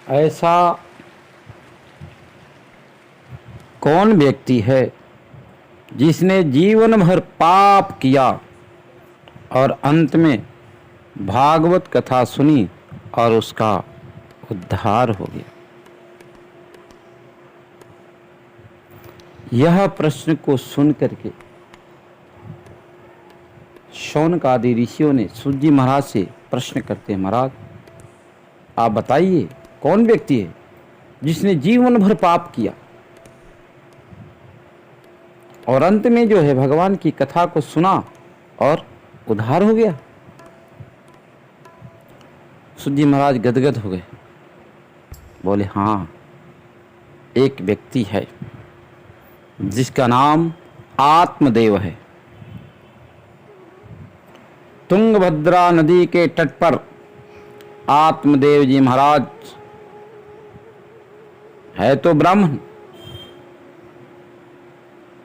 ऐसा कौन व्यक्ति है जिसने जीवन भर पाप किया और अंत में भागवत कथा सुनी और उसका उद्धार हो गया? यह प्रश्न को सुन करके शौनक आदि ऋषियों ने सूत जी महाराज से प्रश्न करते हैं, महाराज आप बताइए कौन व्यक्ति है जिसने जीवन भर पाप किया और अंत में जो है भगवान की कथा को सुना और उद्धार हो गया? सूत जी महाराज गदगद हो गए, बोले हाँ, एक व्यक्ति है जिसका नाम आत्मदेव है। तुंगभद्रा नदी के तट पर आत्मदेव जी महाराज है तो ब्राह्मण,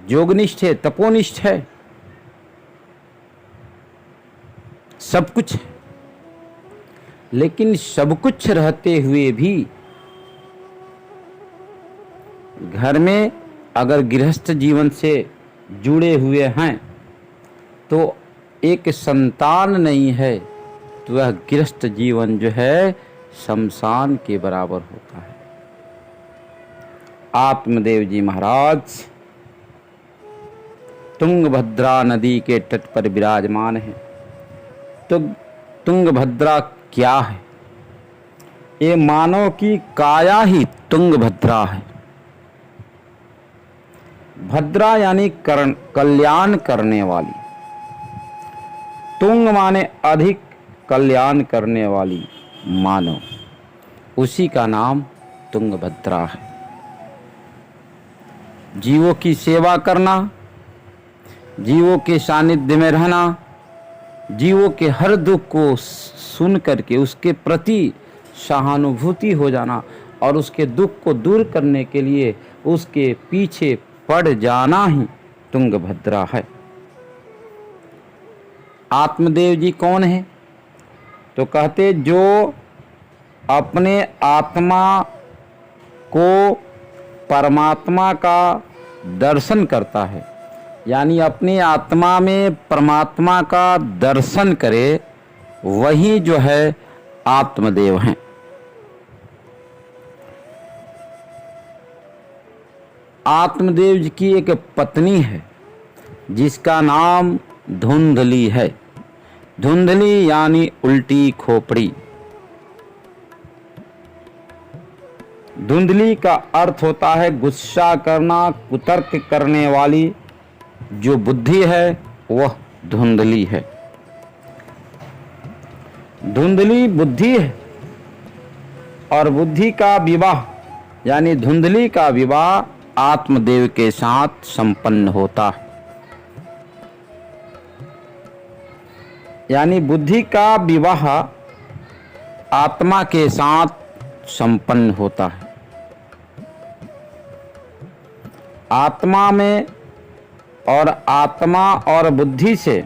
योगनिष्ठ है, तपोनिष्ठ है, सब कुछ है, लेकिन सब कुछ रहते हुए भी घर में अगर गृहस्थ जीवन से जुड़े हुए हैं तो एक संतान नहीं है तो वह गृहस्थ जीवन जो है शमशान के बराबर होता है। आत्मदेव जी महाराज तुंगभद्रा नदी के तट पर विराजमान है। तो तुंगभद्रा क्या है? ये मानव की काया ही तुंगभद्रा है। भद्रा यानी कल्याण करने वाली, तुंग माने अधिक, कल्याण करने वाली मानव, उसी का नाम तुंगभद्रा है। जीवों की सेवा करना, जीवों के सानिध्य में रहना, जीवों के हर दुख को सुन करके उसके प्रति सहानुभूति हो जाना और उसके दुख को दूर करने के लिए उसके पीछे पड़ जाना ही तुंगभद्रा है। आत्मदेव जी कौन है? तो कहते जो अपने आत्मा को परमात्मा का दर्शन करता है, यानी अपनी आत्मा में परमात्मा का दर्शन करे, वही जो है आत्मदेव हैं। आत्मदेव जी की एक पत्नी है जिसका नाम धुंधली है। धुंधली यानी उल्टी खोपड़ी। धुंधली का अर्थ होता है गुस्सा करना, कुतर्क करने वाली जो बुद्धि है वह धुंधली है। धुंधली बुद्धि है और बुद्धि का विवाह यानी धुंधली का विवाह आत्मदेव के साथ संपन्न होता है। यानी बुद्धि का विवाह आत्मा के साथ संपन्न होता है। आत्मा में और आत्मा और बुद्धि से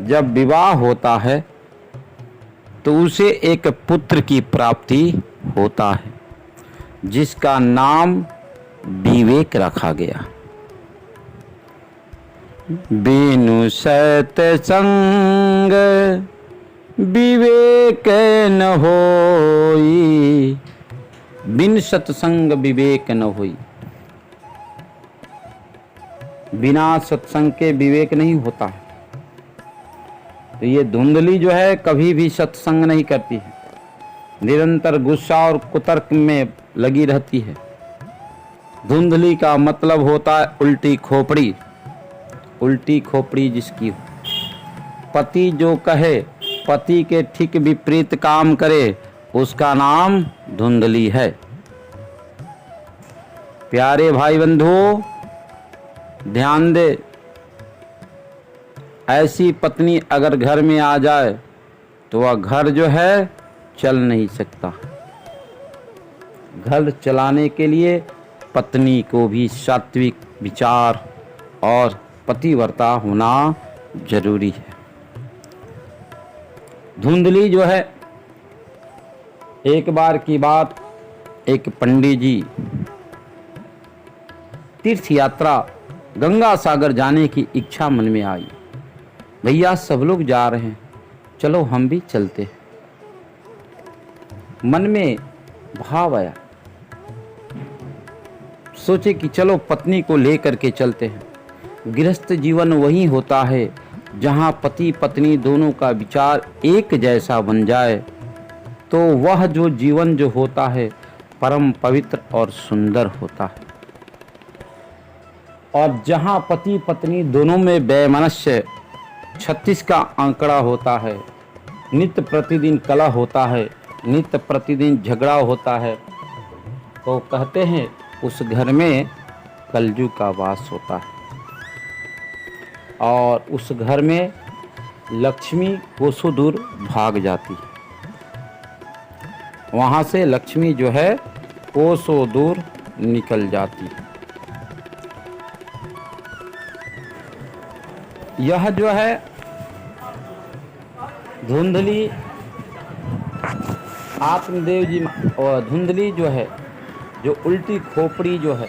जब विवाह होता है तो उसे एक पुत्र की प्राप्ति होता है जिसका नाम विवेक रखा गया। बिनु सत्संग विवेक न होई, बिन सत्संग विवेक न होई। बिना सत्संग के विवेक नहीं होता है। तो ये धुंधली जो है कभी भी सत्संग नहीं करती है, निरंतर गुस्सा और कुतर्क में लगी रहती है। धुंधली का मतलब होता है उल्टी खोपड़ी। उल्टी खोपड़ी जिसकी हो, पति जो कहे, पति के ठीक विपरीत काम करे, उसका नाम धुंधली है। प्यारे भाई बंधुओं, ध्यान दे, ऐसी पत्नी अगर घर में आ जाए तो वह घर जो है चल नहीं सकता। घर चलाने के लिए पत्नी को भी सात्विक विचार और पतिव्रता होना जरूरी है। धुंधली जो है, एक बार की बात, एक पंडित जी तीर्थ यात्रा गंगा सागर जाने की इच्छा मन में आई। भैया सब लोग जा रहे हैं, चलो हम भी चलते हैं। मन में भाव आया, सोचे कि चलो पत्नी को लेकर के चलते हैं। गृहस्थ जीवन वही होता है जहाँ पति पत्नी दोनों का विचार एक जैसा बन जाए, तो वह जो जीवन जो होता है परम पवित्र और सुंदर होता है। और जहाँ पति पत्नी दोनों में वैमनस्य 36 का आंकड़ा होता है, नित्य प्रतिदिन कलह होता है, नित्य प्रतिदिन झगड़ा होता है, तो कहते हैं उस घर में कलयुग का वास होता है। और उस घर में लक्ष्मी कोसों दूर भाग जाती है। वहाँ से लक्ष्मी जो है कोसों दूर निकल जाती है। यह जो है धुंधली आत्मदेव जी और धुंधली जो है, जो उल्टी खोपड़ी जो है,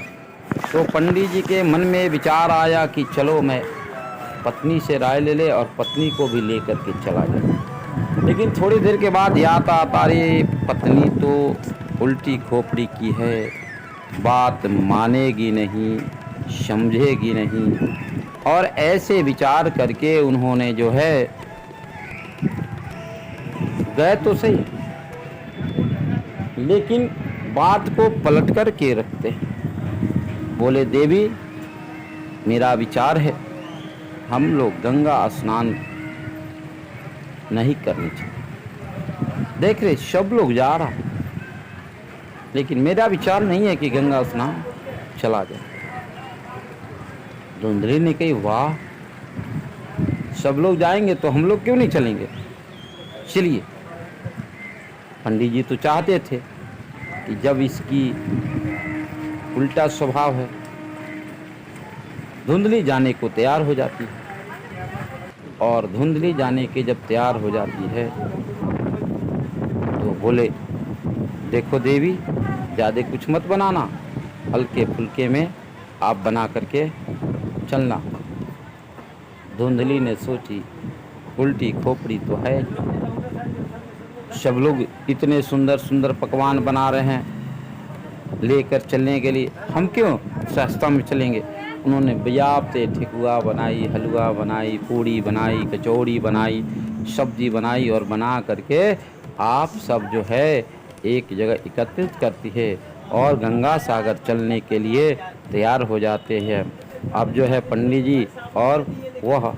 तो पंडित जी के मन में विचार आया कि चलो मैं पत्नी से राय ले ले और पत्नी को भी लेकर के चला जाए। लेकिन थोड़ी देर के बाद याद आता, अरे पत्नी तो उल्टी खोपड़ी की है, बात मानेगी नहीं, समझेगी नहीं। और ऐसे विचार करके उन्होंने जो है गए तो सही, लेकिन बात को पलट कर के रखते हैं। बोले देवी मेरा विचार है हम लोग गंगा स्नान नहीं करनी चाहिए। देख रहे सब लोग जा रहा, लेकिन मेरा विचार नहीं है कि गंगा स्नान चला जाए। धुंधली ने कही वाह, सब लोग जाएंगे तो हम लोग क्यों नहीं चलेंगे, चलिए। पंडित जी तो चाहते थे कि जब इसकी उल्टा स्वभाव है, धुंधली जाने को तैयार हो जाती है। और धुंधली जाने के जब तैयार हो जाती है तो बोले देखो देवी ज़्यादा कुछ मत बनाना, हल्के फुल्के में आप बना करके चलना। धुंधली ने सोची उल्टी खोपड़ी तो है, सब लोग इतने सुंदर सुंदर पकवान बना रहे हैं लेकर चलने के लिए, हम क्यों सस्ता में चलेंगे। उन्होंने बजाबते ठेकुआ बनाई, हलवा बनाई, पूड़ी बनाई, कचौड़ी बनाई, सब्जी बनाई और बना करके आप सब जो है एक जगह एकत्रित करती है और गंगा सागर चलने के लिए तैयार हो जाते हैं। अब जो है पंडित जी और वह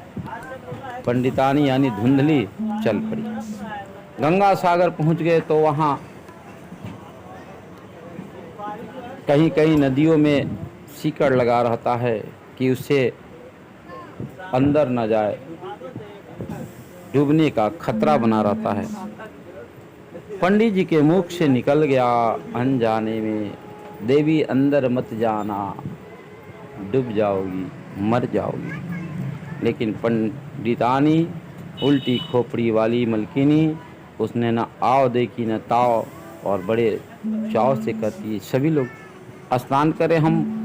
पंडितानी यानी धुंधली चल पड़ी। गंगा सागर पहुंच गए तो वहाँ कहीं कहीं नदियों में सीकड़ लगा रहता है कि उससे अंदर न जाए, डूबने का खतरा बना रहता है। पंडित जी के मुख से निकल गया अनजाने में, देवी अंदर मत जाना, डूब जाओगी, मर जाओगी। लेकिन पंडितानी उल्टी खोपड़ी वाली मलकिनी, उसने न आव देखी न ताव, और बड़े चाव से कहती है सभी लोग स्नान करें, हम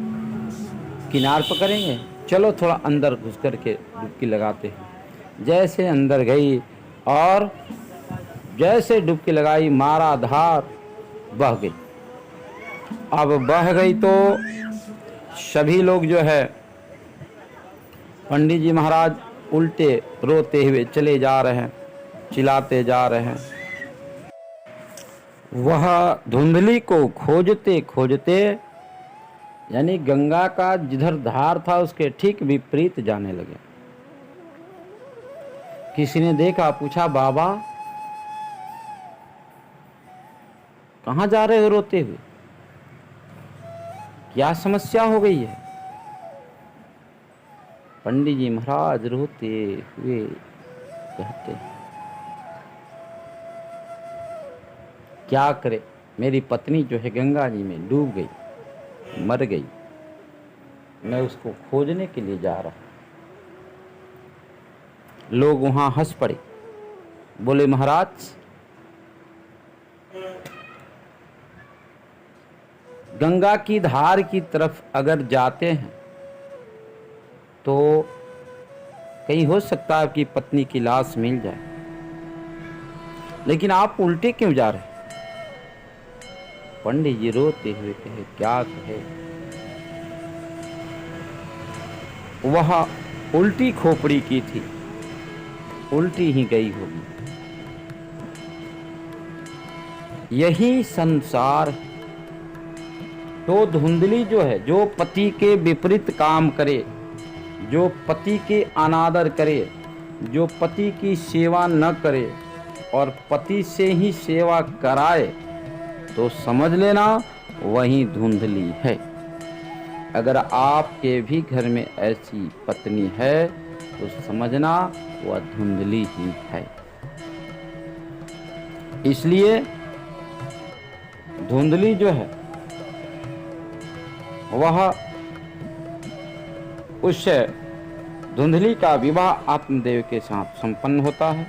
किनार पर करेंगे, चलो थोड़ा अंदर घुस कर के डुबकी लगाते हैं। जैसे अंदर गई और जैसे डुबकी लगाई, मारा धार, बह गई। अब बह गई तो सभी लोग जो है पंडित जी महाराज उल्टे रोते हुए चले जा रहे हैं, चिल्लाते जा रहे हैं। वह धुंधली को खोजते खोजते यानी गंगा का जिधर धार था उसके ठीक विपरीत जाने लगे। किसी ने देखा, पूछा बाबा कहाँ जा रहे हो रोते हुए, क्या समस्या हो गई है। पंडित जी महाराज रोते हुए कहते हैं क्या करे, मेरी पत्नी जो है गंगा जी में डूब गई, मर गई, मैं उसको खोजने के लिए जा रहा हूं। लोग वहां हंस पड़े, बोले महाराज गंगा की धार की तरफ अगर जाते हैं तो कहीं हो सकता है आपकी पत्नी की लाश मिल जाए, लेकिन आप उल्टे क्यों जा रहे? पंडित जी रोते हुए कहे, क्या कहे, वह उल्टी खोपड़ी की थी, उल्टी ही गई होगी। यही संसार। तो धुंधली जो है, जो पति के विपरीत काम करे, जो पति के अनादर करे, जो पति की सेवा न करे और पति से ही सेवा कराए, तो समझ लेना वही धुंधली है। अगर आपके भी घर में ऐसी पत्नी है तो समझना वह धुंधली ही है। इसलिए धुंधली जो है वह उस धुंधली का विवाह आत्मदेव के साथ संपन्न होता है,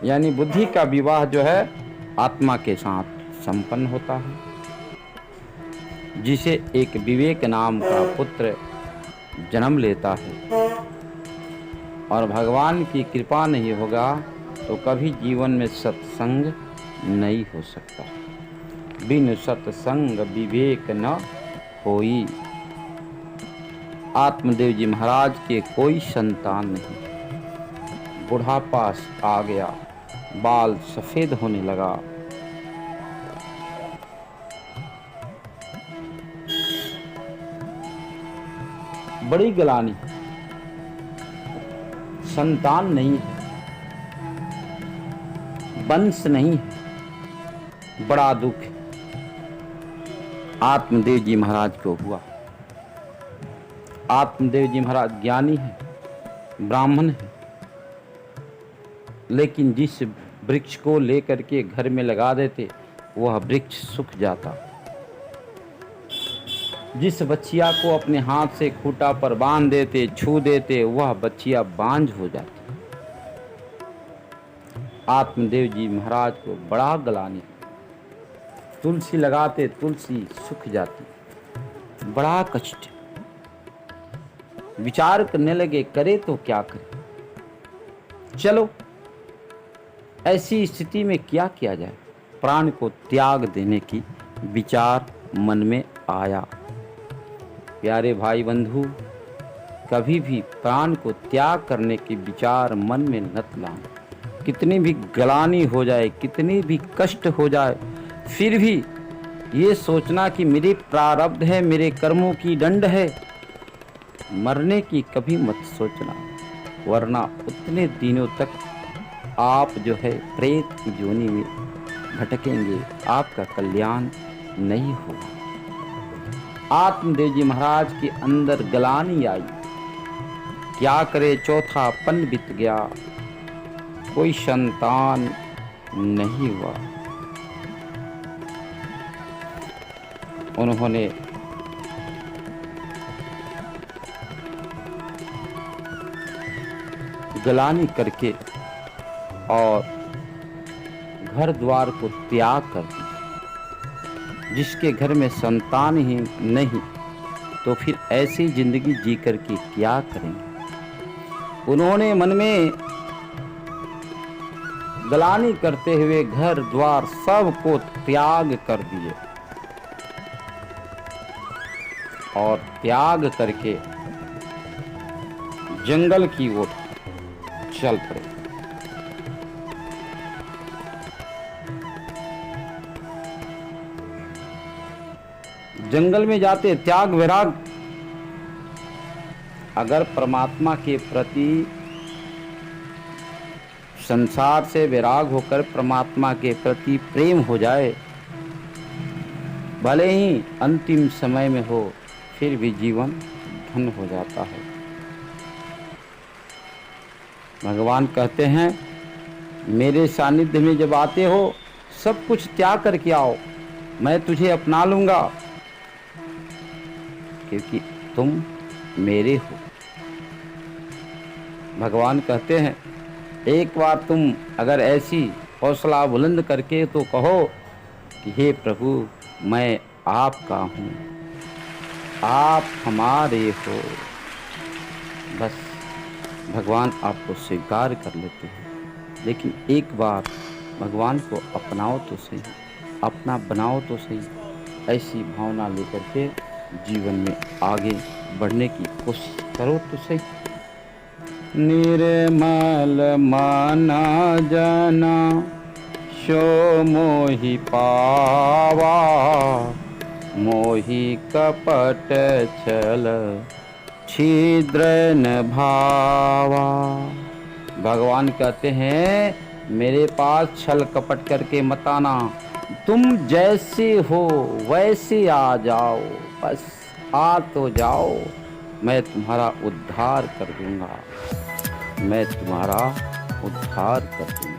यानी बुद्धि का विवाह जो है आत्मा के साथ संपन्न होता है, जिसे एक विवेक नाम का पुत्र जन्म लेता है। और भगवान की कृपा नहीं होगा तो कभी जीवन में सत्संग नहीं हो सकता। बिन सत्संग विवेक न होई। आत्मदेव जी महाराज के कोई संतान नहीं। बुढ़ापा आ गया, बाल सफेद होने लगा, बड़ी गलानी, संतान नहीं है, वंश नहीं है, बड़ा दुख है। आत्मदेव जी महाराज को हुआ। आत्मदेव जी महाराज ज्ञानी है, ब्राह्मण है, लेकिन जिस वृक्ष को लेकर के घर में लगा देते वह वृक्ष सूख जाता। जिस बच्चिया को अपने हाथ से खूंटा पर बांध देते, छू देते, वह बच्चिया बांझ हो जाती। आत्मदेव जी महाराज को बड़ा गलानी। तुलसी लगाते, तुलसी सूख जाती, बड़ा कष्ट। विचार करने लगे, करे तो क्या करे। चलो ऐसी स्थिति में क्या किया जाए। प्राण को त्याग देने की विचार मन में आया। प्यारे भाई बंधु, कभी भी प्राण को त्याग करने के विचार मन में मत लाना। कितनी भी गलानी हो जाए, कितनी भी कष्ट हो जाए, फिर भी ये सोचना कि मेरे प्रारब्ध है, मेरे कर्मों की दंड है। मरने की कभी मत सोचना, वरना उतने दिनों तक आप जो है प्रेत की जोनी में भटकेंगे, आपका कल्याण नहीं होगा। आत्मदेव जी महाराज के अंदर गलानी आई। क्या करे, चौथा पन बीत गया, कोई संतान नहीं हुआ। उन्होंने गलानी करके और घर द्वार को त्याग कर दिया। जिसके घर में संतान ही नहीं तो फिर ऐसी जिंदगी जी कर के क्या करेंगे। उन्होंने मन में गलानी करते हुए घर द्वार सब को त्याग कर दिए और त्याग करके जंगल की ओर चल पड़े। जंगल में जाते त्याग वैराग। अगर परमात्मा के प्रति संसार से वैराग होकर परमात्मा के प्रति प्रेम हो जाए, भले ही अंतिम समय में हो, फिर भी जीवन धन्य हो जाता है। भगवान कहते हैं, मेरे सानिध्य में जब आते हो सब कुछ त्याग करके आओ, मैं तुझे अपना लूंगा, क्योंकि तुम मेरे हो। भगवान कहते हैं, एक बार तुम अगर ऐसी हौसला बुलंद करके तो कहो कि हे प्रभु, मैं आपका हूँ, आप हमारे हो। बस भगवान आपको स्वीकार कर लेते हैं। लेकिन एक बार भगवान को अपनाओ तो सही, अपना बनाओ तो सही। ऐसी भावना लेकर के जीवन में आगे बढ़ने की कोशिश करो तो सही। निर्मल माना जना सो मोहि पावा, मोहि कपट छल छिद्र न भावा। भगवान कहते हैं मेरे पास छल कपट करके मत आना, तुम जैसे हो वैसे आ जाओ। बस आ तो जाओ, मैं तुम्हारा उद्धार कर दूंगा, मैं तुम्हारा उद्धार कर दूंगा।